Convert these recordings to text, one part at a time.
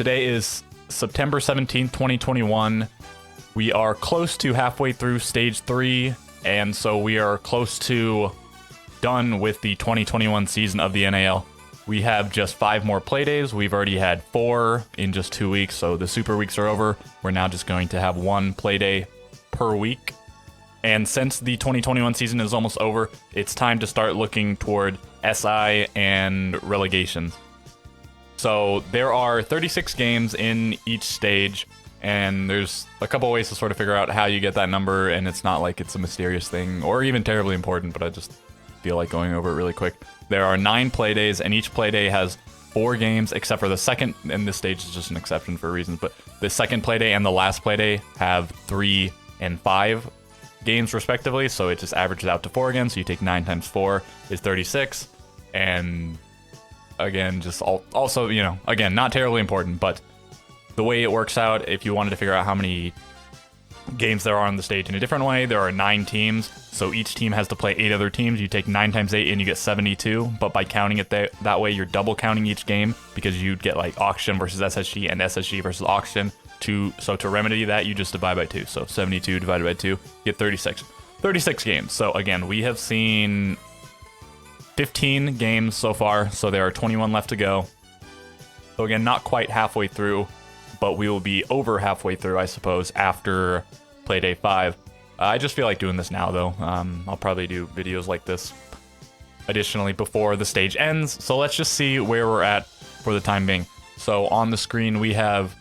Today is September 17th, 2021. We are close to halfway through Stage 3, and so we are close to done with the 2021 season of the NAL. We have just 5 more playdays. We've already had 4 in just 2 weeks, so the super weeks are over. We're now just going to have 1 playday per week. And since the 2021 season is almost over, it's time to start looking toward SI and relegation. So there are 36 games in each stage, and there's a couple ways to sort of figure out how you get that number, and it's not like it's a mysterious thing or even terribly important, but I just feel like going over it really quick. There are 9 playdays, and each playday has 4 games, except for the second, and this stage is just an exception for reasons, but the second playday and the last playday have 3 and 5 games respectively, so it just averages out to 4 again, so you take 9 times 4 is 36, and again, just also, you know, again, not terribly important, but the way it works out, if you wanted to figure out how many games there are on the stage in a different way, there are 9 teams, so each team has to play 8 other teams. You take 9 times 8 and you get 72, but by counting it that way, you're double counting each game, because you'd get like Auction versus SSG and SSG versus Auction. So to remedy that, you just divide by 2. So 72 divided by 2, you get 36. 36 games. So again, we have seen 15 games so far, so there are 21 left to go. So again, not quite halfway through, but we will be over halfway through, I suppose, after Playday 5. I just feel like doing this now, though. I'll probably do videos like this additionally before the stage ends. So let's just see where we're at for the time being. So on the screen, we have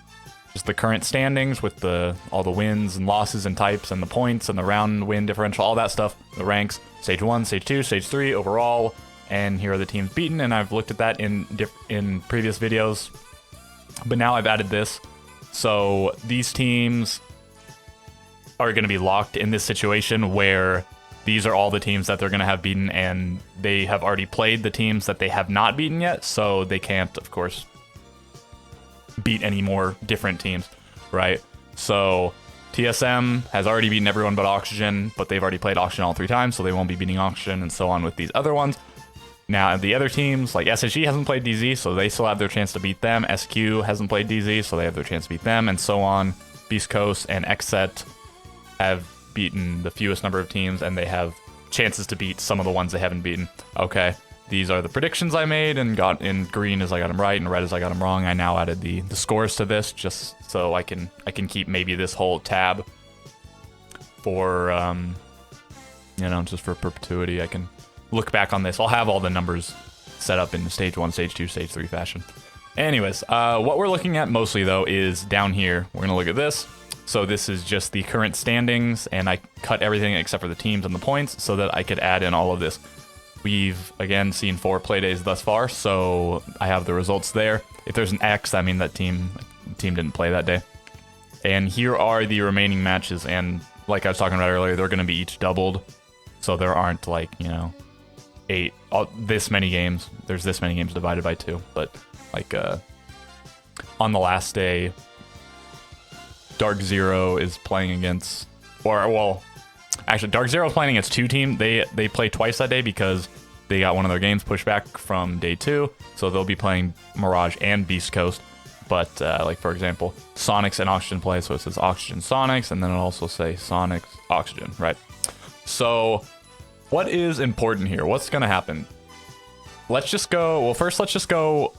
just the current standings with all the wins and losses and types and the points and the round win differential, all that stuff, the ranks, Stage 1, Stage 2, Stage 3 overall, and here are the teams beaten, and I've looked at that in previous videos, but now I've added this. So these teams are going to be locked in this situation where these are all the teams that they're going to have beaten, and they have already played the teams that they have not beaten yet, so they can't, of course, beat any more different teams, right? So TSM has already beaten everyone but Oxygen, but they've already played Oxygen all 3 times, so they won't be beating Oxygen, and so on with these other ones. Now, the other teams, like SSG hasn't played DZ, so they still have their chance to beat them. SQ hasn't played DZ, so they have their chance to beat them, and so on. Beast Coast and XSET have beaten the fewest number of teams, and they have chances to beat some of the ones they haven't beaten. Okay, these are the predictions I made, and got in green as I got them right, and red as I got them wrong. I now added the scores to this, just so I can keep maybe this whole tab for, you know, just for perpetuity. I can look back on this. I'll have all the numbers set up in Stage 1, Stage 2, Stage 3 fashion. Anyways, what we're looking at mostly, though, is down here. We're going to look at this. So this is just the current standings, and I cut everything except for the teams and the points so that I could add in all of this. We've, again, seen 4 playdays thus far, so I have the results there. If there's an X, that means that team didn't play that day. And here are the remaining matches, and like I was talking about earlier, they're going to be each doubled. So there aren't, like, you know, 8, this many games. There's this many games divided by 2, but like on the last day, Dark Zero is playing against, or well, actually Dark Zero is playing against 2 teams. They play twice that day because they got one of their games pushed back from day 2, so they'll be playing Mirage and Beast Coast. But like for example, Sonics and Oxygen play, so it says Oxygen Sonics, and then it'll also say Sonics Oxygen, right? So what is important here? What's going to happen? Let's just go... Well, first, let's just go...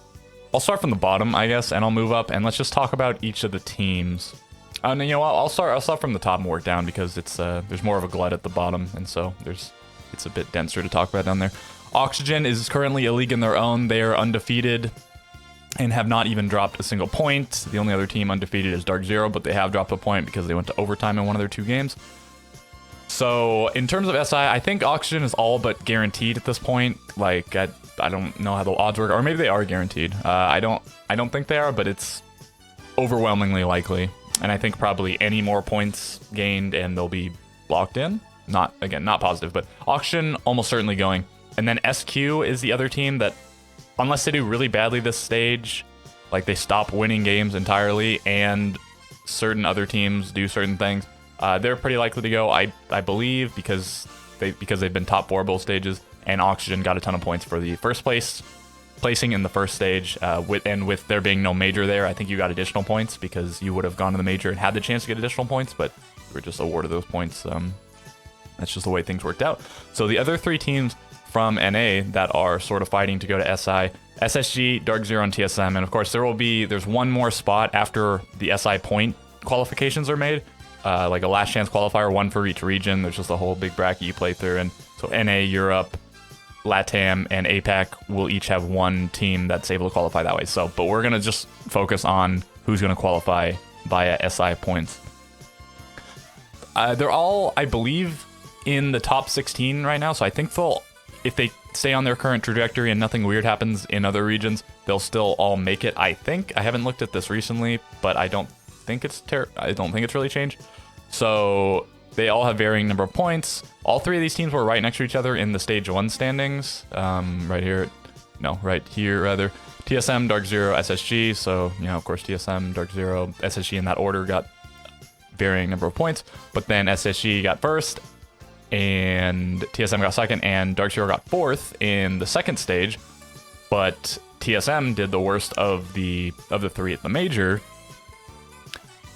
I'll start from the bottom, I guess, and I'll move up, and let's just talk about each of the teams. And you know what? I'll start from the top and work down, because it's there's more of a glut at the bottom, and so it's a bit denser to talk about down there. Oxygen is currently a league in their own. They are undefeated and have not even dropped a single point. The only other team undefeated is Dark Zero, but they have dropped a point because they went to overtime in one of their 2 games. So in terms of SI, I think Oxygen is all but guaranteed at this point. Like I don't know how the odds work, or maybe they are guaranteed. I don't think they are, but it's overwhelmingly likely. And I think probably any more points gained and they'll be locked in. Not positive, but Oxygen almost certainly going. And then SQ is the other team that, unless they do really badly this stage, like they stop winning games entirely, and certain other teams do certain things, they're pretty likely to go, I believe, because they've been top 4 both stages, and Oxygen got a ton of points for the first place placing in the first stage, with there being no major there, I think you got additional points because you would have gone to the major and had the chance to get additional points, but you were just awarded those points. That's just the way things worked out. So the other 3 teams from NA that are sort of fighting to go to SI, SSG, Dark Zero, and TSM, and of course there's one more spot after the SI point qualifications are made, like a last chance qualifier, one for each region. There's just a whole big bracket you play through, and so NA, Europe, LATAM, and APAC will each have one team that's able to qualify that way. So, but we're gonna just focus on who's gonna qualify via SI points. They're all, I believe, in the top 16 right now, so I think if they stay on their current trajectory and nothing weird happens in other regions, they'll still all make it. I think I haven't looked at this recently, but I don't think it's really changed. So they all have varying number of points. All 3 of these teams were right next to each other in the stage 1 standings. Right here, rather. TSM, Dark Zero, SSG. So of course TSM, Dark Zero, SSG in that order got varying number of points, but then SSG got first, and TSM got second, and Dark Zero got fourth in the second stage. But TSM did the worst of the 3 at the major,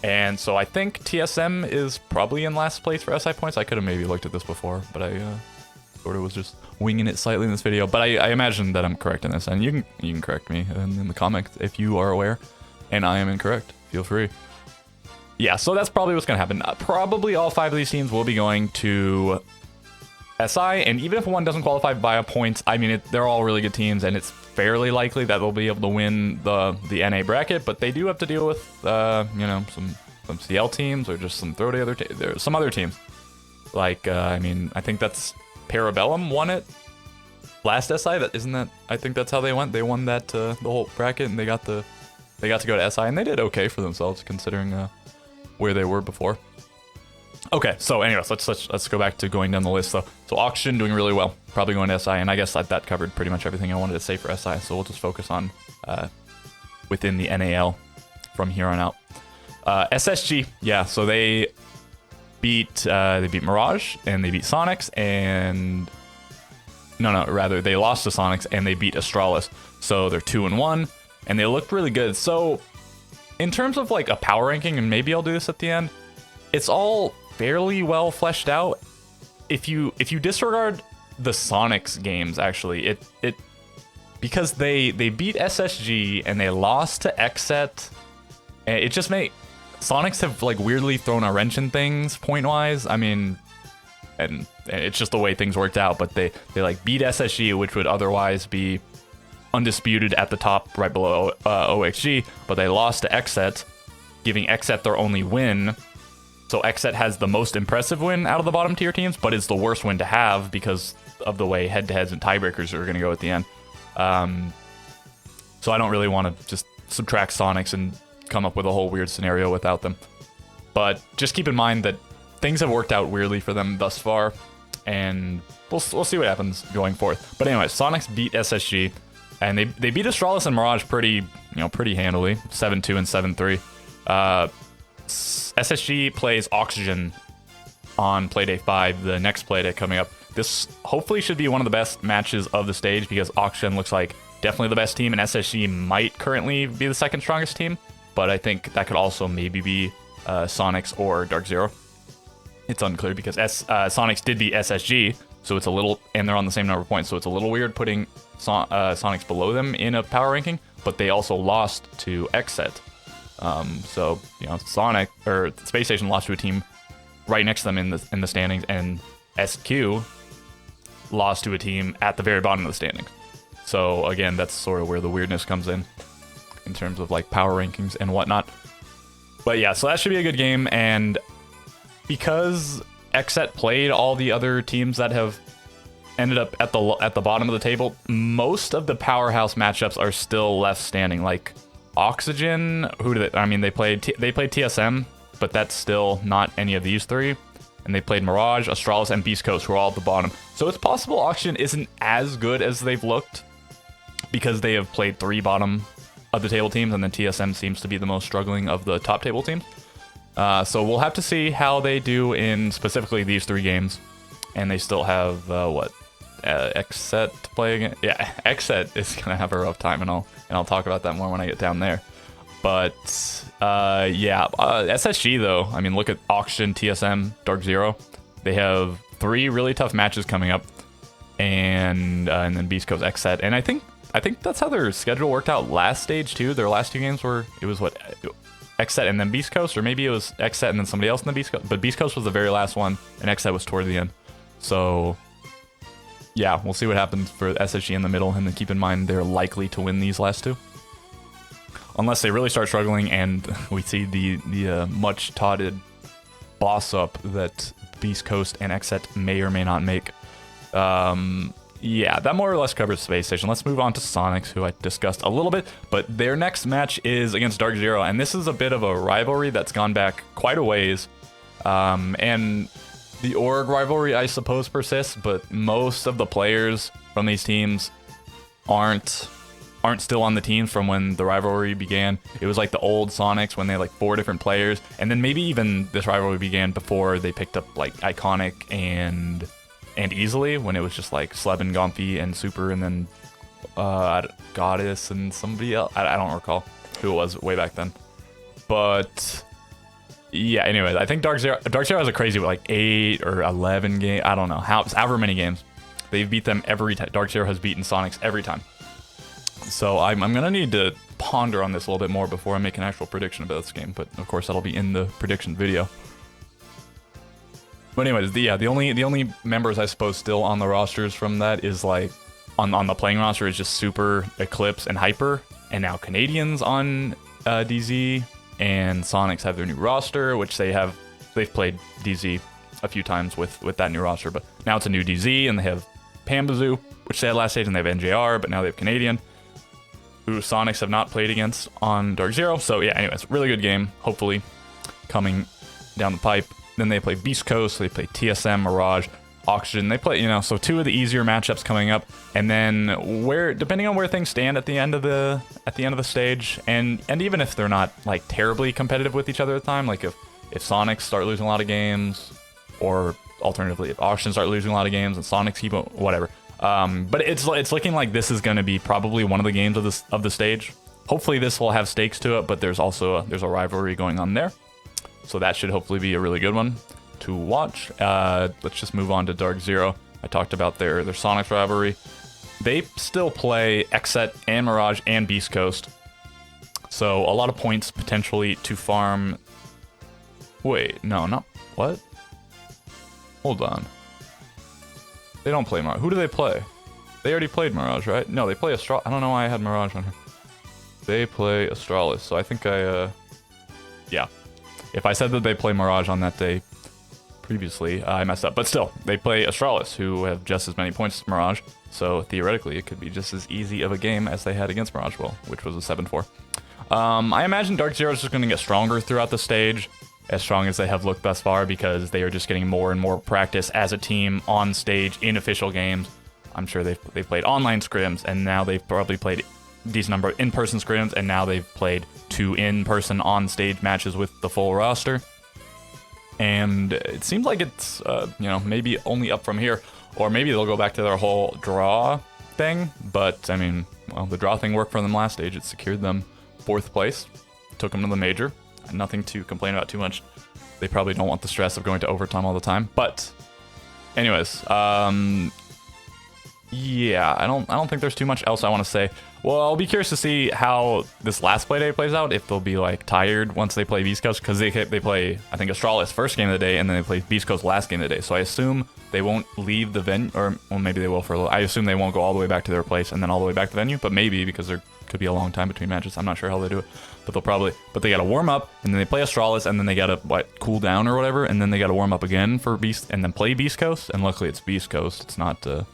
and so I think TSM is probably in last place for SI points. I could have maybe looked at this before, but I sort of was just winging it slightly in this video. But I imagine that I'm correct in this, and you can correct me in the comments if you are aware, and I am incorrect. Feel free. Yeah, so that's probably what's going to happen. Probably all 5 of these teams will be going to SI, and even if one doesn't qualify via points, I mean, they're all really good teams, and it's fairly likely that they'll be able to win the NA bracket, but they do have to deal with, some CL teams or just some there's some other teams. Like, I think that's Parabellum won it last SI. I think that's how they went. They won that, the whole bracket, and they got to go to SI, and they did okay for themselves considering, where they were before. Okay, so anyways, let's go back to going down the list though. So Oxygen doing really well, probably going to SI, and I guess that covered pretty much everything I wanted to say for SI. So we'll just focus on within the NAL from here on out. SSG, yeah, so they beat Mirage and they beat Sonics, and they lost to Sonics and they beat Astralis. So they're 2-1, and they looked really good. So in terms of like a power ranking, and maybe I'll do this at the end, it's all fairly well fleshed out. If you disregard the Sonics games, actually, it because they beat SSG and they lost to Xset, and it just Sonics have like weirdly thrown a wrench in things point wise. I mean, and it's just the way things worked out. But they like beat SSG, which would otherwise be undisputed at the top right below OXG, but they lost to Xset, giving Xset their only win. So Xset has the most impressive win out of the bottom tier teams, but it's the worst win to have because of the way head-to-heads and tiebreakers are going to go at the end. So I don't really want to just subtract Sonics and come up with a whole weird scenario without them. But just keep in mind that things have worked out weirdly for them thus far, and we'll see what happens going forth. But anyway, Sonics beat SSG. And they beat Astralis and Mirage pretty handily, 7-2 and 7-3. SSG plays Oxygen on Playday 5, the next Playday coming up. This hopefully should be one of the best matches of the stage because Oxygen looks like definitely the best team, and SSG might currently be the second strongest team, but I think that could also maybe be Sonics or Dark Zero. It's unclear because Sonics did beat SSG, so it's a little, and they're on the same number of points, so it's a little weird putting Sonics below them in a power ranking, but they also lost to Xset. So Sonic or Space Station lost to a team right next to them in the standings, and SQ lost to a team at the very bottom of the standings. So again, that's sort of where the weirdness comes in terms of like power rankings and whatnot. But yeah, so that should be a good game, and because Xset played all the other teams that have ended up at the bottom of the table, most of the powerhouse matchups are still left standing. Like Oxygen, they played TSM, but that's still not any of these 3. And they played Mirage, Astralis, and Beast Coast, who are all at the bottom. So it's possible Oxygen isn't as good as they've looked because they have played 3 bottom of the table teams, and then TSM seems to be the most struggling of the top table teams. So we'll have to see how they do in specifically these 3 games. And they still have, X set to play again. Yeah, X set is gonna have a rough time, and I'll talk about that more when I get down there. But yeah, SSG though. I mean, look at Auction, TSM, Dark Zero. They have 3 really tough matches coming up, and then Beast Coast X set. And I think that's how their schedule worked out last stage too. Their last 2 games were, it was what, X set and then Beast Coast, or maybe it was X set and then somebody else in the Beast Coast. But Beast Coast was the very last one, and X set was toward the end. So yeah, we'll see what happens for SSG in the middle, and then keep in mind they're likely to win these last 2. Unless they really start struggling and we see the much touted boss up that Beast Coast and Xset may or may not make. Yeah, that more or less covers Space Station. Let's move on to Sonics, who I discussed a little bit, but their next match is against Dark Zero, and this is a bit of a rivalry that's gone back quite a ways. And the org rivalry, I suppose, persists, but most of the players from these teams aren't still on the team from when the rivalry began. It was like the old Sonics when they had like 4 different players, and then maybe even this rivalry began before they picked up like Iconic and Easily, when it was just like Sleb and Gomphy and Super, and then Goddess and somebody else. I don't recall who it was way back then. But yeah, anyways, I think Dark Zero has a crazy like 8 or 11 game. I don't know however many games they've beat them every time. Dark Zero has beaten Sonics every time. So I'm gonna need to ponder on this a little bit more before I make an actual prediction about this game, but of course that'll be in the prediction video. But anyways, the only members I suppose still on the rosters from that is like on the playing roster is just Super, Eclipse, and Hyper, and now Canadians on DZ, and Sonics have their new roster, which they've played DZ a few times with that new roster, but now it's a new DZ, and they have Pambazoo, which they had last stage, and they have NJR, but now they have Canadian, who Sonics have not played against on Dark Zero. So yeah, anyways, really good game, hopefully, coming down the pipe. Then they play Beast Coast, they play TSM, Mirage, Auction. They play, so 2 of the easier matchups coming up. And then depending on where things stand at the end of the stage, and even if they're not like terribly competitive with each other at the time, like if Sonics start losing a lot of games, or alternatively if Auction start losing a lot of games and Sonics keep whatever. But it's looking like this is going to be probably one of the games of the stage. Hopefully this will have stakes to it, but there's also there's a rivalry going on there, so that should hopefully be a really good one to watch. Let's just move on to Dark Zero. I talked about their Sonics rivalry. They still play Xset and Mirage and Beast Coast, so a lot of points potentially to farm. Wait, no, not what? Hold on. They don't play Mirage. Who do they play? They already played Mirage, right? No, they play Astralis. I don't know why I had Mirage on here. They play Astralis, so I think yeah. If I said that they play Mirage on that day previously, I messed up. But still, they play Astralis, who have just as many points as Mirage, so theoretically it could be just as easy of a game as they had against Mirage, which was a 7-4. I imagine Dark Zero is just going to get stronger throughout the stage, as strong as they have looked thus far, because they are just getting more and more practice as a team on stage in official games. I'm sure they've played online scrims, and now they've probably played a decent number of in-person scrims, and now they've played 2 in-person on-stage matches with the full roster. And it seems like it's, maybe only up from here, or maybe they'll go back to their whole draw thing. But I mean, well, the draw thing worked for them last stage. It secured them 4th place, took them to the major. Nothing to complain about too much. They probably don't want the stress of going to overtime all the time. But anyways, yeah, I don't think there's too much else I want to say. Well, I'll be curious to see how this last play day plays out, if they'll be like tired once they play Beast Coast, because they play, I think, Astralis first game of the day, and then they play Beast Coast last game of the day. So I assume they won't leave the venue, or well, maybe they will for a little. I assume they won't go all the way back to their place and then all the way back to the venue, but maybe, because there could be a long time between matches. I'm not sure how they do it, but they gotta warm up, and then they play Astralis, and then they gotta cool down or whatever, and then they gotta warm up again for Beast, and then play Beast Coast. And luckily it's Beast Coast. It's not a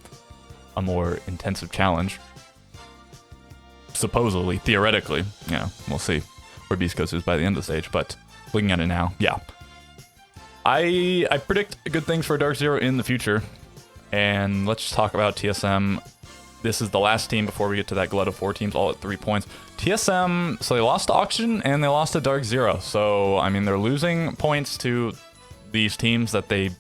more intensive challenge. Supposedly, theoretically, we'll see where Beast Coast is by the end of the stage. But looking at it now, yeah, I predict good things for Dark Zero in the future. And let's just talk about TSM. This is the last team before we get to that glut of 4 teams, all at 3 points. TSM, so they lost to Auction and they lost to Dark Zero. So I mean, they're losing points to these teams that they,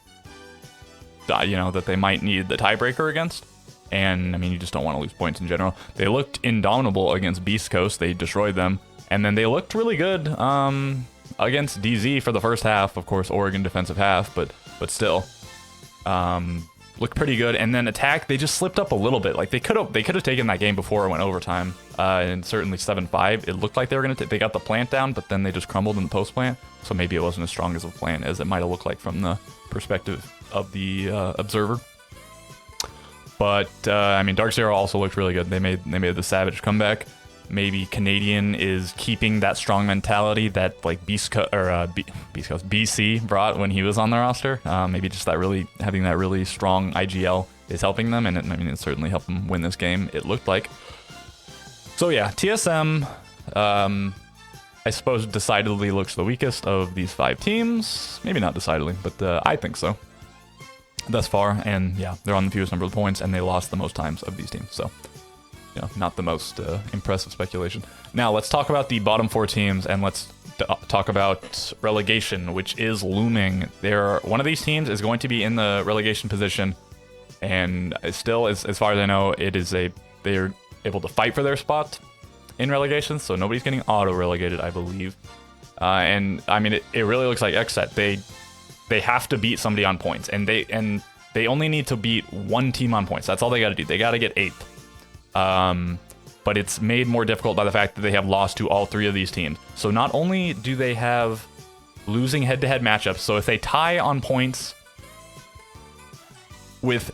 that they might need the tiebreaker against. And I mean, you just don't want to lose points in general. They looked indomitable against Beast Coast. They destroyed them. And then they looked really good against DZ for the first half. Of course, Oregon defensive half, but still. Looked pretty good. And then attack, they just slipped up a little bit. Like they could have taken that game before it went overtime. And certainly 7-5. It looked like they were going to they got the plant down, but then they just crumbled in the post plant. So maybe it wasn't as strong as a plant as it might have looked like from the perspective of the observer. But I mean, Dark Zero also looked really good. They made the savage comeback. Maybe Canadian is keeping that strong mentality that like BC brought when he was on the roster. Maybe just having that really strong IGL is helping them, and it certainly helped them win this game. It looked like. So yeah, TSM, I suppose decidedly looks the weakest of these 5 teams. Maybe not decidedly, but I think so. Thus far, and yeah, they're on the fewest number of points, and they lost the most times of these teams. So. You know, not the most impressive speculation. Now, let's talk about the bottom 4 teams, and let's talk about relegation, which is looming. One of these teams is going to be in the relegation position, and still, as far as I know, they're able to fight for their spot in relegation, so nobody's getting auto-relegated, I believe. And, I mean, it really looks like XSET. They have to beat somebody on points, and they only need to beat one team on points. That's all they got to do. They got to get 8th. But it's made more difficult by the fact that they have lost to all 3 of these teams. So not only do they have losing head-to-head matchups, so if they tie on points with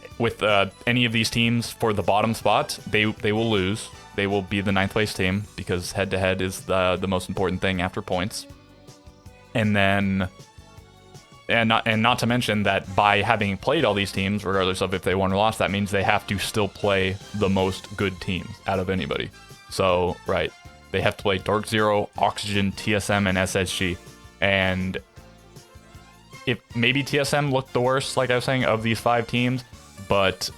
any of these teams for the bottom spot, they will lose. They will be the 9th place team because head-to-head is the most important thing after points. And then... And not to mention that by having played all these teams, regardless of if they won or lost, that means they have to still play the most good teams out of anybody. So, right, they have to play Dark Zero, Oxygen, TSM, and SSG. And if maybe TSM looked the worst, like I was saying, of these 5 teams, but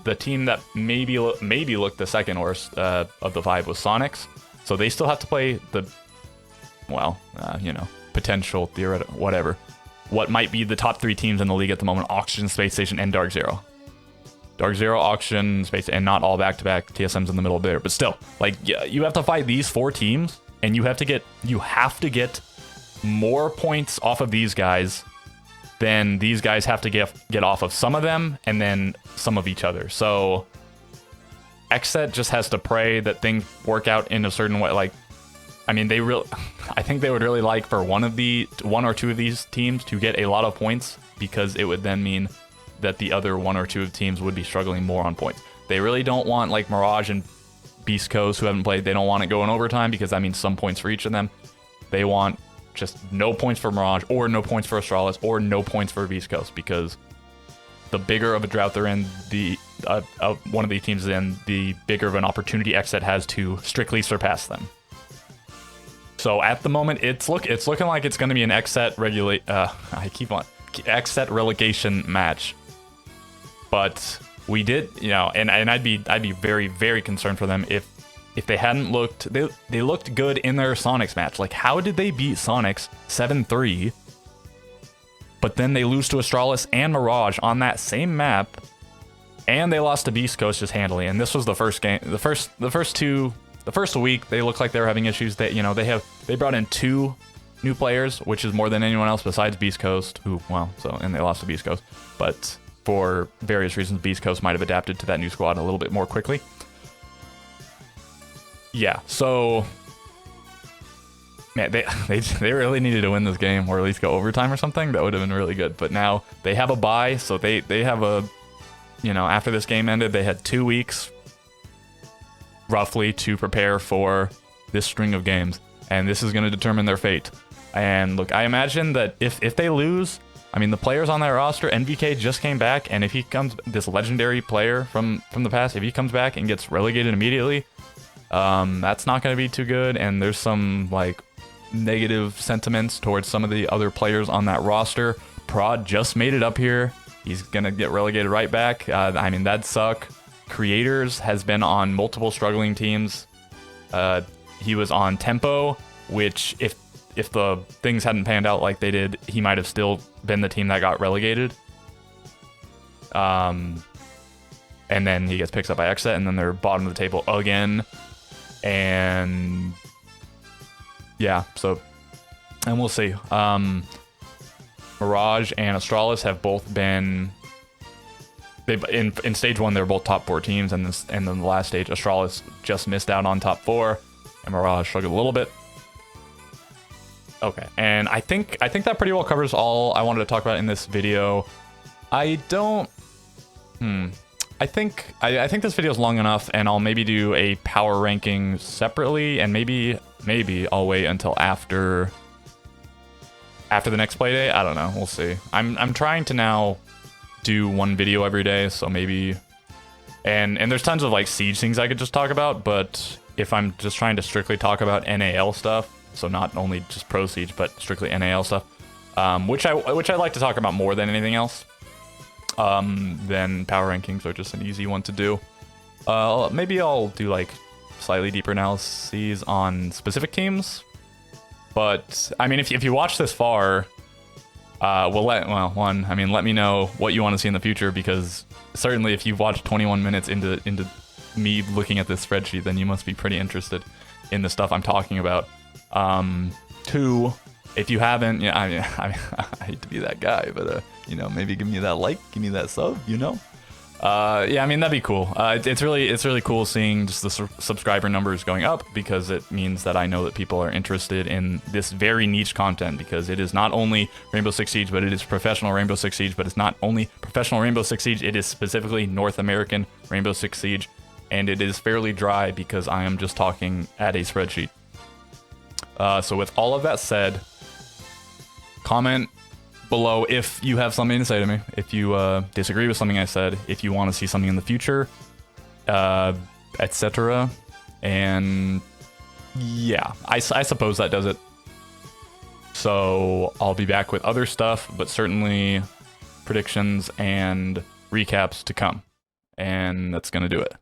the team that maybe looked the second worst of the 5 was Sonics. So they still have to play potential, theoretical, whatever. What might be the top 3 teams in the league at the moment: Oxygen, Space Station, and Dark Zero. Dark Zero, Oxygen, Space, and not all back-to-back. TSM's in the middle there, but still, like, you have to fight these 4 teams, and you have to get more points off of these guys than these guys have to get off of some of them, and then some of each other. So XSET just has to pray that things work out in a certain way. Like, I mean, I think they would really like for one or two of these teams to get a lot of points, because it would then mean that the other 1 or 2 teams would be struggling more on points. They really don't want, like, Mirage and Beast Coast, who haven't played, they don't want it going overtime, because that means some points for each of them. They want just no points for Mirage, or no points for Astralis, or no points for Beast Coast, because the bigger of a drought they're in, one of these teams is in, the bigger of an opportunity XSET has to strictly surpass them. So at the moment, it's looking like it's going to be an XSET XSET relegation match. But we did, and I'd be very, very concerned for them if they hadn't looked. They looked good in their Sonics match. Like, how did they beat Sonics 7-3? But then they lose to Astralis and Mirage on that same map, and they lost to Beast Coast just handily. And this was the first game. The first week, they looked like they were having issues. They brought in 2 new players, which is more than anyone else besides Beast Coast, and they lost to Beast Coast. But for various reasons, Beast Coast might have adapted to that new squad a little bit more quickly. Yeah, so man, they really needed to win this game, or at least go overtime or something. That would have been really good. But now they have a bye, so they have after this game ended, they had 2 weeks roughly to prepare for this string of games, and this is going to determine their fate. And look, I imagine that if they lose, I mean, the players on that roster, NVK just came back, and if he comes, this legendary player from the past, if he comes back and gets relegated immediately, that's not going to be too good. And there's some like negative sentiments towards some of the other players on that roster. Prod just made it up here. He's going to get relegated right back. I mean, that'd suck. Creators has been on multiple struggling teams. He was on Tempo, which if the things hadn't panned out like they did, he might have still been the team that got relegated. And and then he gets picked up by Xset, and then they're bottom of the table again. And yeah, so, and we'll see. Mirage and Astralis have both been, in stage 1 they're both top 4 teams, and then the last stage Astralis just missed out on top 4, and Mirage struggled a little bit. Okay, and I think that pretty well covers all I wanted to talk about in this video. I think this video is long enough, and I'll maybe do a power ranking separately, and maybe I'll wait until after the next play day. I don't know, we'll see. I'm trying to now do 1 video every day, so maybe, and there's tons of like Siege things I could just talk about, but if I'm just trying to strictly talk about NAL stuff, so not only just Pro Siege but strictly NAL stuff, which I like to talk about more than anything else, then power rankings are just an easy one to do. Maybe I'll do like slightly deeper analyses on specific teams, but I mean, if you watch this far, let me know what you want to see in the future, because certainly if you've watched 21 minutes into me looking at this spreadsheet, then you must be pretty interested in the stuff I'm talking about. 2, if you haven't, yeah, I hate to be that guy, but you know, maybe give me that like, give me that sub, you know. Yeah, I mean, that'd be cool. It's really cool seeing just the subscriber numbers going up, because it means that I know that people are interested in this very niche content, because it is not only Rainbow Six Siege, but it is professional Rainbow Six Siege, but it's not only professional Rainbow Six Siege, it is specifically North American Rainbow Six Siege, and it is fairly dry because I am just talking at a spreadsheet. So with all of that said, comment below if you have something to say to me, if you disagree with something I said, if you want to see something in the future, etc. And yeah, I suppose that does it. So I'll be back with other stuff, but certainly predictions and recaps to come. And that's going to do it.